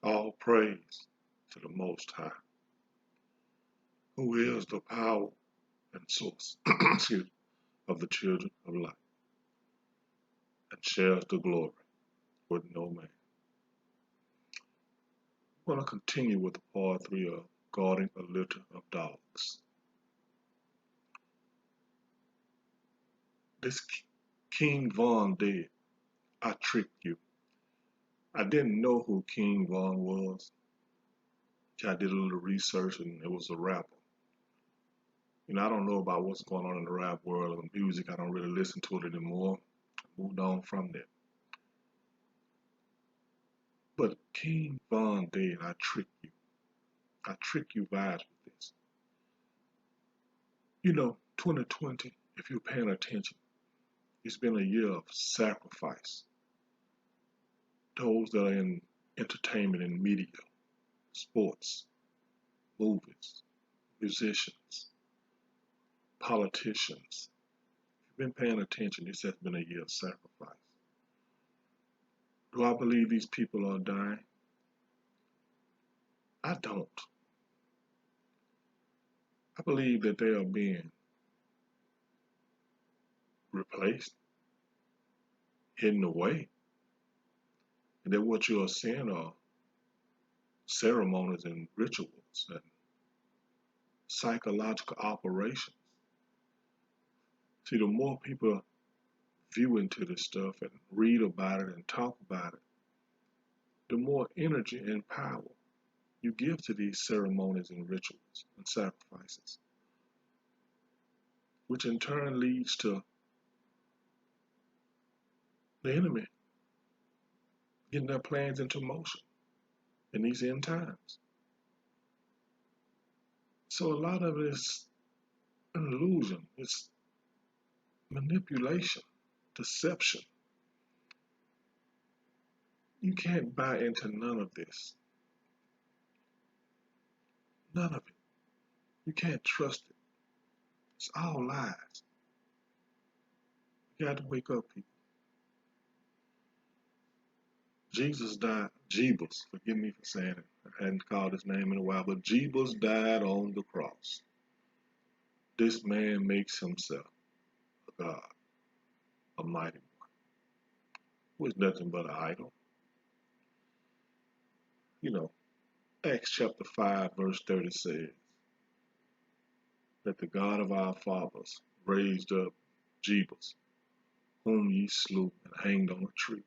All praise to the Most High, who is the power and source of the children of light, and shares the glory with no man. We're going to continue with part 3 of guarding a litter of dogs. This King Von did. I tricked you. I didn't know who King Von was. I did a little research and it was a rapper. I don't know about what's going on in the rap world and music. I don't really listen to it anymore. I moved on from that. But King Von did. I tricked you. I trick you guys with this. 2020, if you're paying attention, it's been a year of sacrifice. Those that are in entertainment and media, sports, movies, musicians, politicians. If you've been paying attention, this has been a year of sacrifice. Do I believe these people are dying? I don't. I believe that they are being replaced, hidden away, and that what you are seeing are ceremonies and rituals and psychological operations. See, the more people view into this stuff and read about it and talk about it, the more energy and power you give to these ceremonies and rituals and sacrifices, which in turn leads to the enemy getting their plans into motion in these end times. So a lot of it is an illusion. It's manipulation, deception. You can't buy into none of this. None of it. You can't trust it. It's all lies. You got to wake up, people. Jesus died. Jeebus, forgive me for saying it. I hadn't called his name in a while, but Jeebus died on the cross. This man makes himself a God, a mighty one, who is nothing but an idol. Acts chapter 5, verse 30 says that the God of our fathers raised up Jeebus, whom ye slew and hanged on a tree.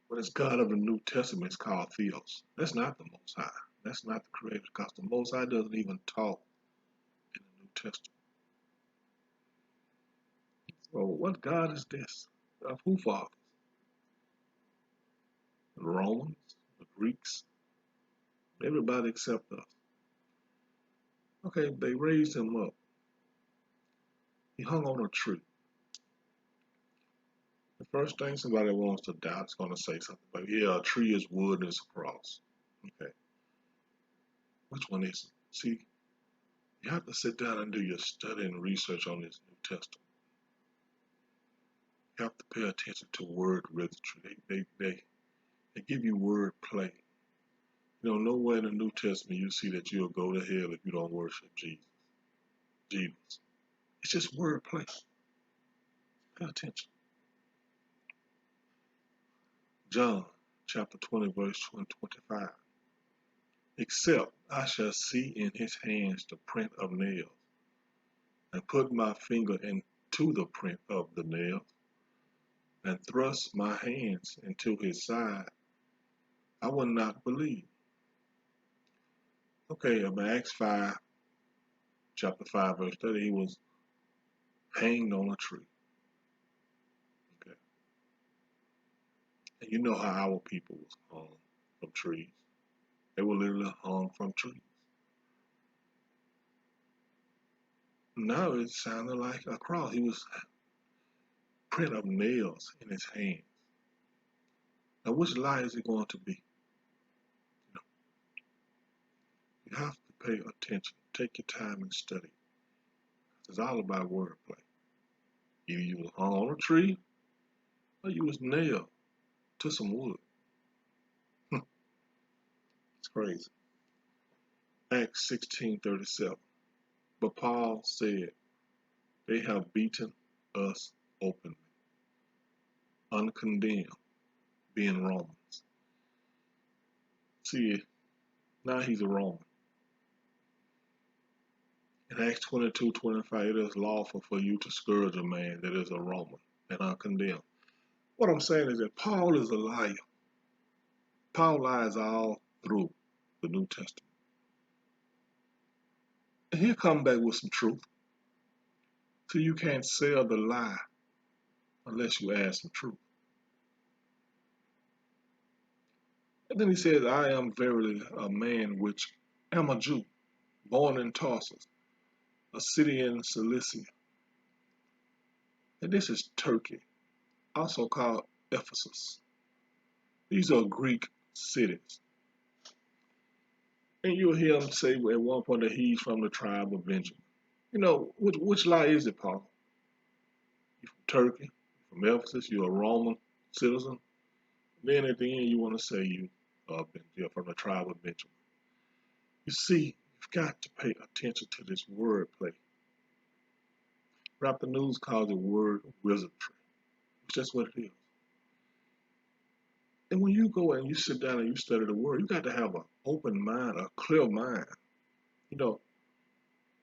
But this God of the New Testament is called Theos. That's not the Most High. That's not the Creator, because the Most High doesn't even talk in the New Testament. So what God is this? Of who fathers? The Romans, the Greeks, everybody except us. Okay, they raised him up. He hung on a tree. The first thing somebody wants to doubt is going to say something like, yeah, a tree is wood and it's a cross. Okay. Which one is it? See, you have to sit down and do your study and research on this New Testament. You have to pay attention to word registry. They give you word play. Nowhere in the New Testament you see that you'll go to hell if you don't worship Jesus. It's just word play. Pay attention. John chapter 20, verse 25. Except I shall see in his hands the print of nails, and put my finger into the print of the nails, and thrust my hands into his side, I will not believe. Okay, in Acts 5, chapter 5, verse 30, he was hanged on a tree. Okay. And you know how our people was hung from trees. They were literally hung from trees. Now it sounded like a cross. He was print of nails in his hands. Now which lie is it going to be? You have to pay attention. Take your time and study. It's all about wordplay. Either you was hung on a tree or you was nailed to some wood. It's crazy. Acts 16:37. But Paul said, they have beaten us openly, uncondemned, being Romans. See, now he's a Roman. In Acts 22:25, it is lawful for you to scourge a man that is a Roman and uncondemned. What I'm saying is that Paul is a liar. Paul lies all through the New Testament. And he'll come back with some truth. So you can't sell the lie unless you add some truth. And then he says, I am verily a man which am a Jew, born in Tarsus, a city in Cilicia. And this is Turkey, also called Ephesus. These are Greek cities. And you'll hear him say at one point that he's from the tribe of Benjamin. You know, which lie is it, Paul? You're from Turkey, from Ephesus, you're a Roman citizen. Then at the end, you want to say you're from the tribe of Benjamin. You see, you've got to pay attention to this wordplay. Rap the News calls it word wizardry. It's just what it is. And when you go and you sit down and you study the word, you got to have an open mind, a clear mind. You know,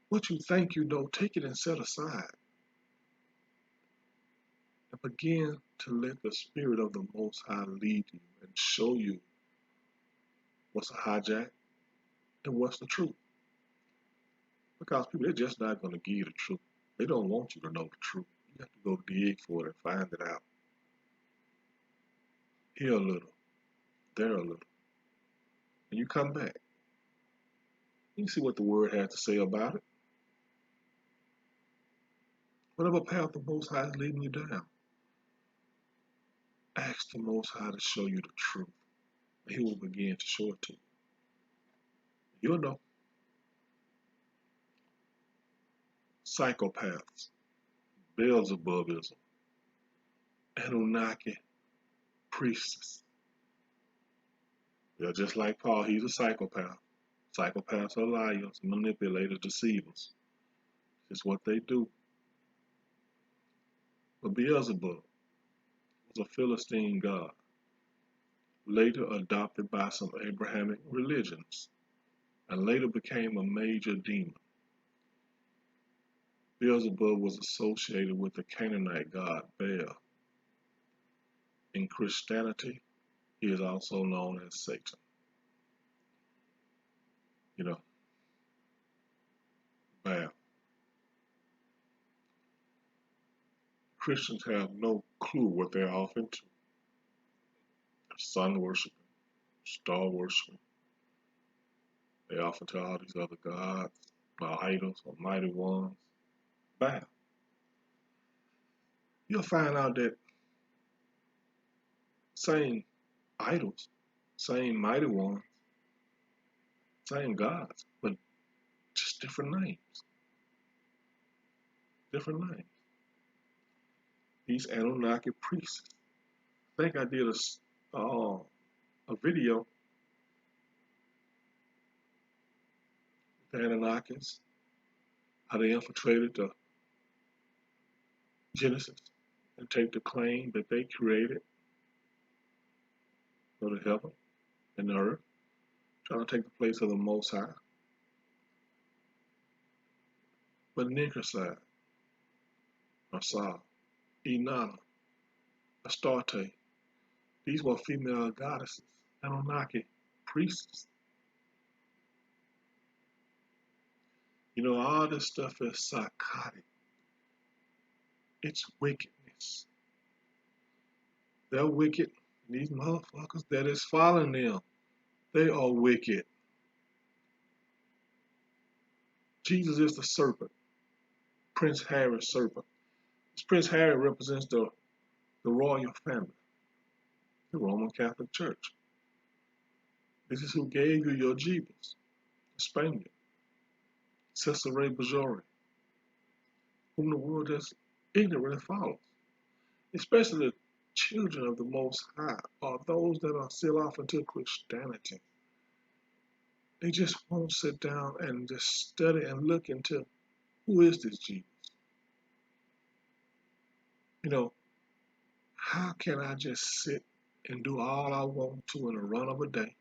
what you think you know, take it and set aside. And begin to let the Spirit of the Most High lead you and show you what's a hijack and what's the truth. Because people, they're just not going to give you the truth. They don't want you to know the truth. You have to go dig for it and find it out. Here a little, there a little. And you come back. You see what the Word has to say about it. Whatever path the Most High is leading you down, ask the Most High to show you the truth. And He will begin to show it to you. You'll know. Psychopaths, Beelzebubism, Anunnaki, priests. They're just like Paul. He's a psychopath. Psychopaths are liars, manipulators, deceivers. It's what they do. But Beelzebub was a Philistine god, later adopted by some Abrahamic religions, and later became a major demon. Beelzebub was associated with the Canaanite god Baal. In Christianity, he is also known as Satan. You know, Baal. Christians have no clue what they're off into. Sun worshiping, star worshiping. They off into all these other gods, or idols, or mighty ones. Baal. You'll find out that same idols, same mighty ones, same gods, but just different names. Different names. These Anunnaki priests. I think I did a video with the Anunnakis, how they infiltrated the Genesis and take the claim that they created, go to heaven and the earth, trying to take the place of the Most High. But Ninkasai, Asar, Inanna, Astarte, these were female goddesses, Anunnaki priests. You know, all this stuff is psychotic. It's wickedness. They're wicked. These motherfuckers that is following them, they are wicked. Jesus is the serpent, Prince Harry's serpent. Prince Harry represents the royal family, the Roman Catholic Church. This is who gave you your Jeebus, the Spaniard, Cesare Borgia, whom the world just ignorantly follows. Especially the children of the Most High are those that are still off into Christianity. They just won't sit down and just study and look into who is this Jesus? You know, how can I just sit and do all I want to in a run of a day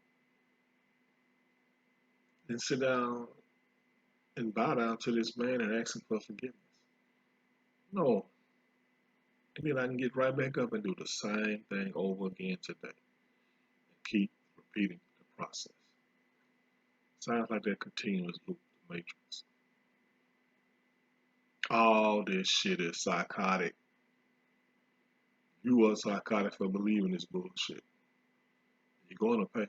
and sit down and bow down to this man and ask him for forgiveness? No. And then I can get right back up and do the same thing over again today and keep repeating the process. Sounds like that continuous loop, the matrix. All this shit is psychotic. You are psychotic for believing this bullshit. You're going to pay.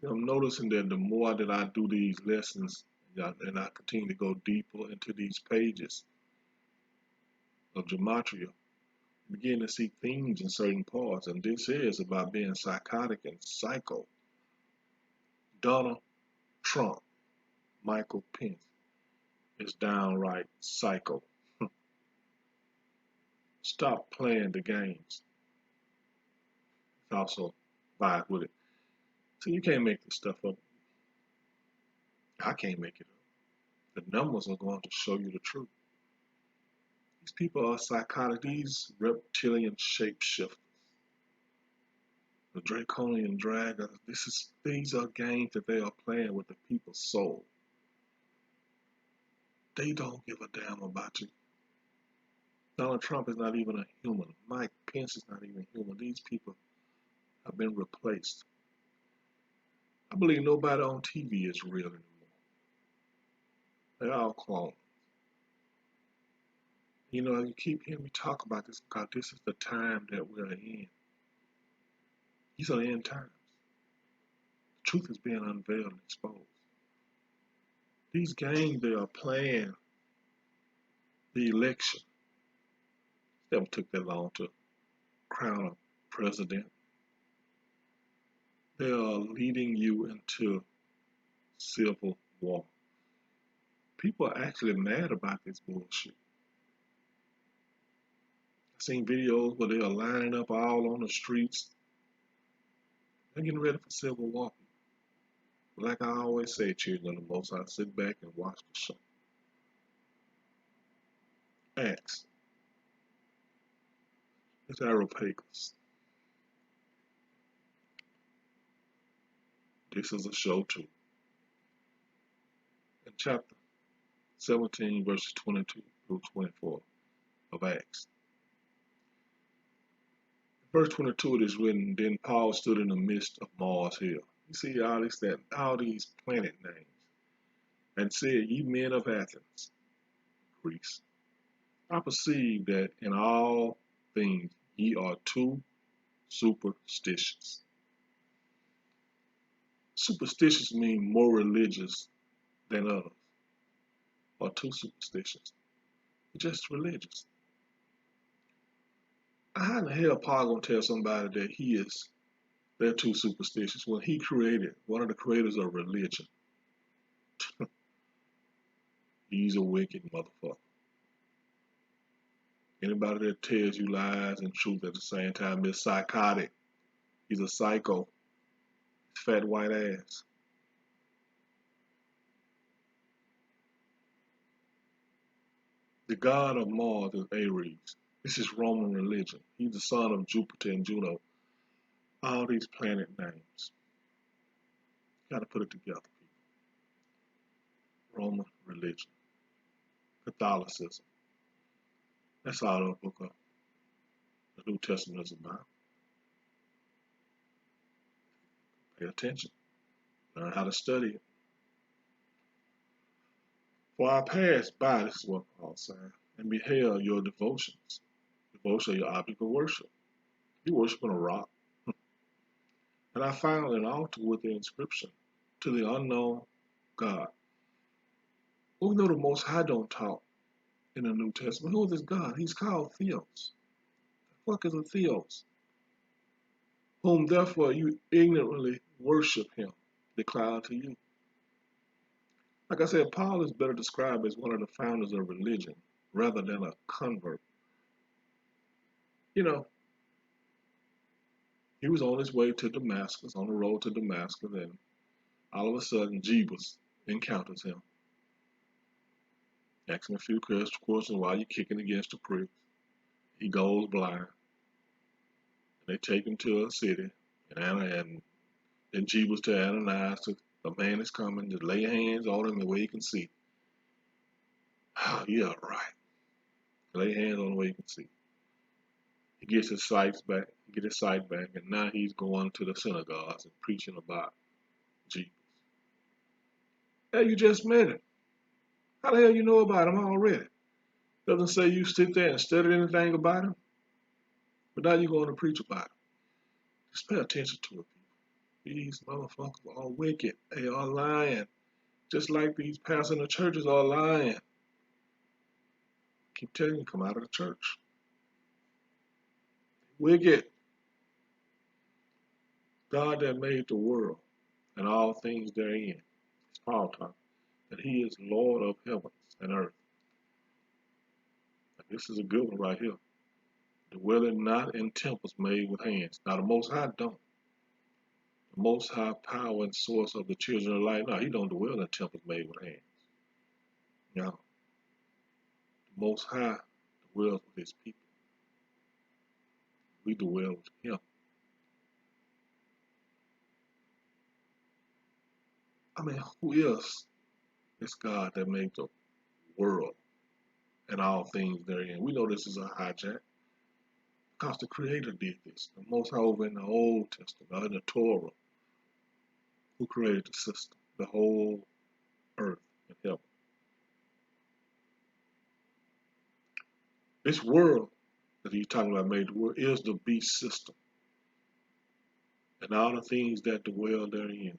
See, I'm noticing that the more that I do these lessons and I continue to go deeper into these pages of gematria, I begin to see themes in certain parts. And this is about being psychotic and psycho. Donald Trump, Michael Pence is downright psycho. Stop playing the games. It's also vibe with it. So you can't make this stuff up. I can't make it up. The numbers are going to show you the truth. These people are psychotic. These reptilian shapeshifters, the draconian dragons. These are games that they are playing with the people's soul. They don't give a damn about you. Donald Trump is not even a human. Mike Pence is not even human. These people have been replaced. I believe nobody on TV is real anymore. They're all clones. You know, you keep hearing me talk about this because this is the time that we're in. These are the end times. The truth is being unveiled and exposed. These games they are playing, the election, never took that long to crown a president. They are leading you into civil war. People are actually mad about this bullshit. I've seen videos where they are lining up all on the streets. They're getting ready for civil war. Like I always say, children of the Most High, sit back and watch the show. Acts. It's Areopagus. This is a show too. In chapter 17, verses 22 through 24 of Acts. Verse 22 it is written, Then Paul stood in the midst of Mars Hill. You see all these planet names, and said, Ye men of Athens, Greece, I perceive that in all things ye are too superstitious. Superstitious mean more religious than others, or too superstitious. Just religious. How in the hell Paul gonna tell somebody that they're too superstitious when he created one of the creators of religion? He's a wicked motherfucker. Anybody that tells you lies and truth at the same time is psychotic. He's a psycho. Fat white ass. The god of Mars is Ares. This is Roman religion. He's the son of Jupiter and Juno. All these planet names. You gotta put it together, people. Roman religion. Catholicism. That's all the book of the New Testament is about. Pay attention. Learn how to study it. For I passed by, this is what Paul said, and beheld your devotions. Devotion are your object of worship. You worship on a rock. And I found an altar with the inscription, To the unknown God. Well, we know the Most High don't talk in the New Testament. Who is this God? He's called Theos. The fuck is a Theos? Whom therefore you ignorantly worship him, declare to you. Like I said, Paul is better described as one of the founders of religion rather than a convert. You know, He was on his way to Damascus, on the road to Damascus, and all of a sudden, Jebus encounters him, asks him a few questions while you're kicking against the pricks. He goes blind. And they take him to a city, and then Jebus to Ananias, the man is coming, to lay hands on him the way he can see. Oh, yeah, right. Lay hands on the way he can see. He gets his sight back, and now he's going to the synagogues and preaching about Jesus. Hey, you just met him. How the hell you know about him already? Doesn't say you sit there and study anything about him, but now you're going to preach about him. Just pay attention to it, people. These motherfuckers are wicked. They are lying. Just like these pastors in the churches are lying. Keep telling you, come out of the church. Wicked. God that made the world and all things therein. It's Paul talking. That he is Lord of heavens and earth. And this is a good one right here. Dwelling not in temples made with hands. Now the Most High don't. The Most High power and source of the children of light. No, he don't dwell in temples made with hands. No. The Most High dwells with his people. We dwell with him. I mean, who is this God that made the world and all things therein? We know this is a hijack because the Creator did this. The Most High over in the Old Testament, in the Torah, who created the system, the whole earth and heaven. This world that he's talking about made the world is the beast system and all the things that dwell therein.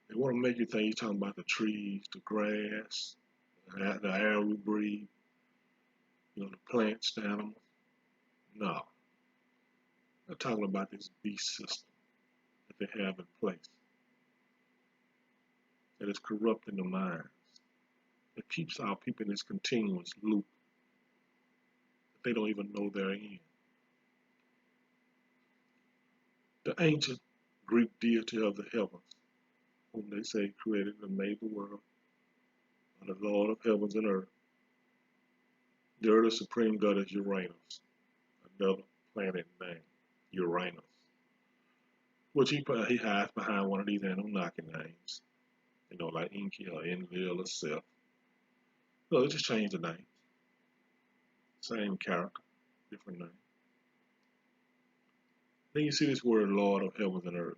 They want to make you think he's talking about the trees, the grass, the air we breathe, the plants, the animals. No. They're talking about this beast system that they have in place that is corrupting the minds. It keeps our people in this continuous loop that they don't even know they're in. The ancient Greek deity of the heavens, whom they say created and made the world, or the Lord of heavens and earth. The earth's supreme god is Uranus, another planet named Uranus, which he hides behind one of these Anunnaki names, like Enki or Enlil or Seth. No, they just changed the name. Same character, different name. Then you see this word Lord of heavens and earth.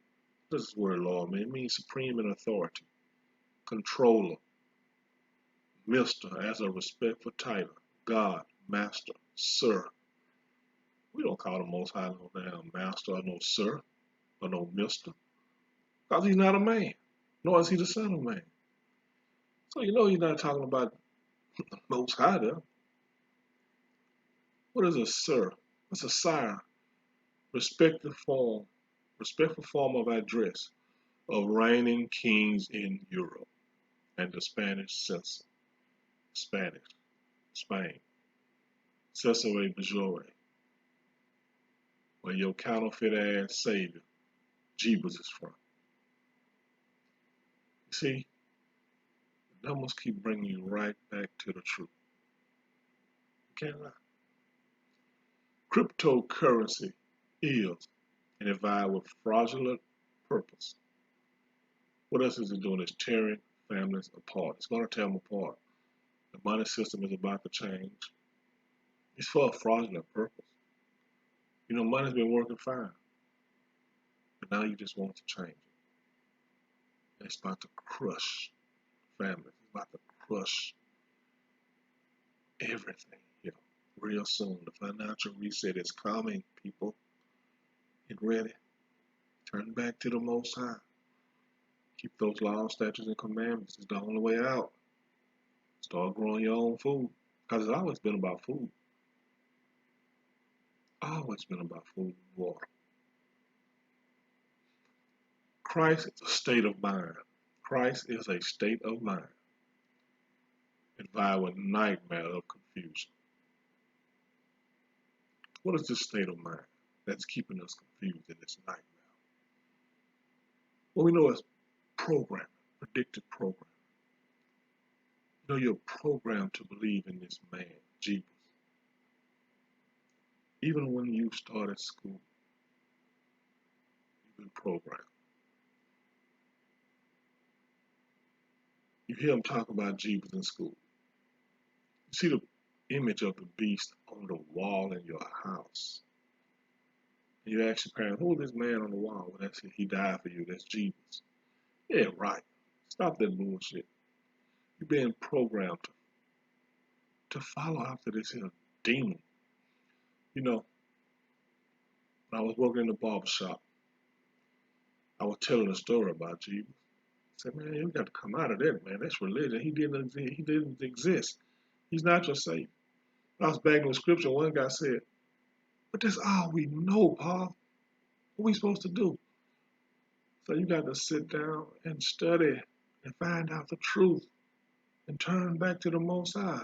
What does this word Lord mean? It means supreme in authority, controller, Mister as a respectful title, God, Master, Sir. We don't call the Most High no damn Master or no Sir or no Mister, because he's not a man, nor is he the Son of Man. So he's not talking about the Most High there. What is a Sir? What's a Sire? Respectful form of address of reigning kings in Europe and the Spanish censor. Spain. Cesare Borgia, where your counterfeit ass savior, Jebus, is from. You see, the numbers keep bringing you right back to the truth. You can't lie. Cryptocurrency is and involved with fraudulent purpose. What else is it doing? It's tearing families apart. It's going to tear them apart. The money system is about to change. It's for a fraudulent purpose. Money's been working fine, but now you just want to change it. It's about to crush families. It's about to crush everything real soon. The financial reset is coming, people. Get ready. Turn back to the Most High. Keep those laws, statutes, and commandments. It's the only way out. Start growing your own food. Because it's always been about food. Always been about food and water. Christ is a state of mind. Christ is a state of mind. Involved with nightmare of confusion. What is this state of mind? that's keeping us confused in this nightmare. What we know is programming, predictive programming. You know, you're programmed to believe in this man, Jesus. Even when you started school, you've been programmed. You hear them talk about Jesus in school. You see the image of the beast on the wall in your house. And you ask your parents, who is this man on the wall? Well, that's it. He died for you. That's Jesus. Yeah, right. Stop that bullshit. You're being programmed to follow after this here demon. You know, when I was working in the barber shop, I was telling a story about Jesus. I said, man, you got to come out of that, man. That's religion. He didn't exist. He's not your savior. When I was back in the scripture, one guy said, but that's all we know, Paul. What are we supposed to do? So you got to sit down and study and find out the truth and turn back to the Most High.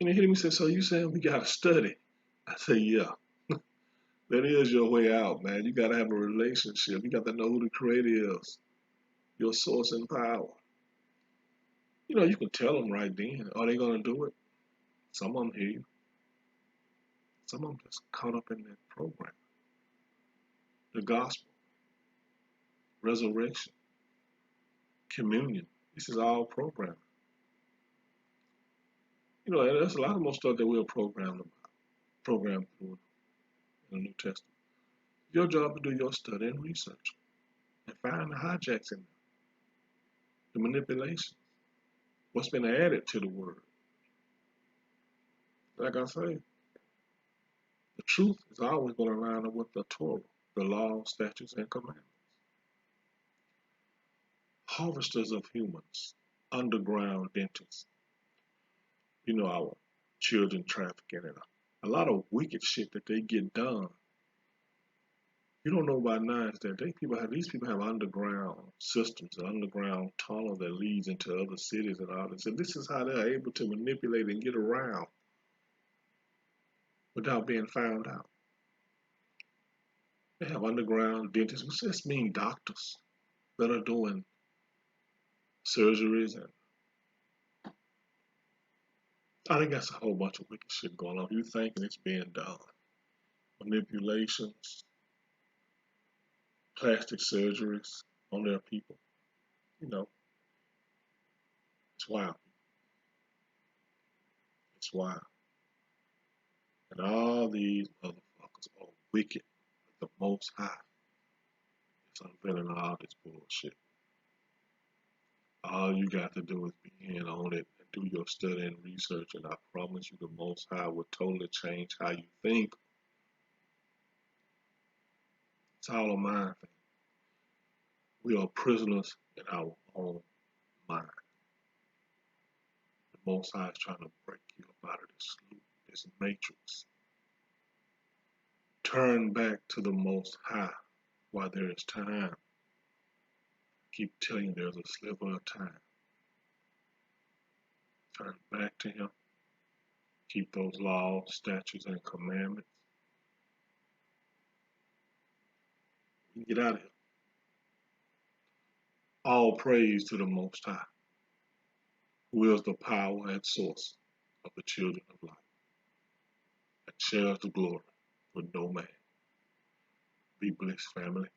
And he hit me and said, so you saying we got to study? I said, yeah. That is your way out, man. You got to have a relationship. You got to know who the creator is, your source and power. You know, you can tell them right then. Are they going to do it? Some of them hear you. Some of them just caught up in that program. The gospel, resurrection, communion. This is all programming. You know, there's a lot of more stuff that we're programmed through in the New Testament. Your job to do your study and research and find the hijacks in there, the manipulation, what's been added to the word. Like I say, the truth is always going to line up with the Torah, the law, statutes, and commandments. Harvesters of humans, underground dentists. You know, our children trafficking and a lot of wicked shit that they get done. You don't know about now is that these people have underground systems, an underground tunnel that leads into other cities and all this. And this is how they're able to manipulate and get around without being found out. They have underground dentists, which just mean doctors that are doing surgeries, and I think that's a whole bunch of wicked shit going on. You thinking it's being done. Manipulations, plastic surgeries on their people. You know, it's wild. It's wild. And all these motherfuckers are wicked. The Most High is unveiling all this bullshit. All you got to do is be in on it and do your study and research, and I promise you the Most High will totally change how you think. It's all a mind thing. We are prisoners in our own mind. The Most High is trying to break you up out of this loop, this matrix. Turn back to the Most High while there is time. Keep telling you there's a sliver of time. Turn back to Him. Keep those laws, statutes, and commandments. You get out of here. All praise to the Most High, who is the power and source of the children of light, and shares the glory with no man. Be blessed, family.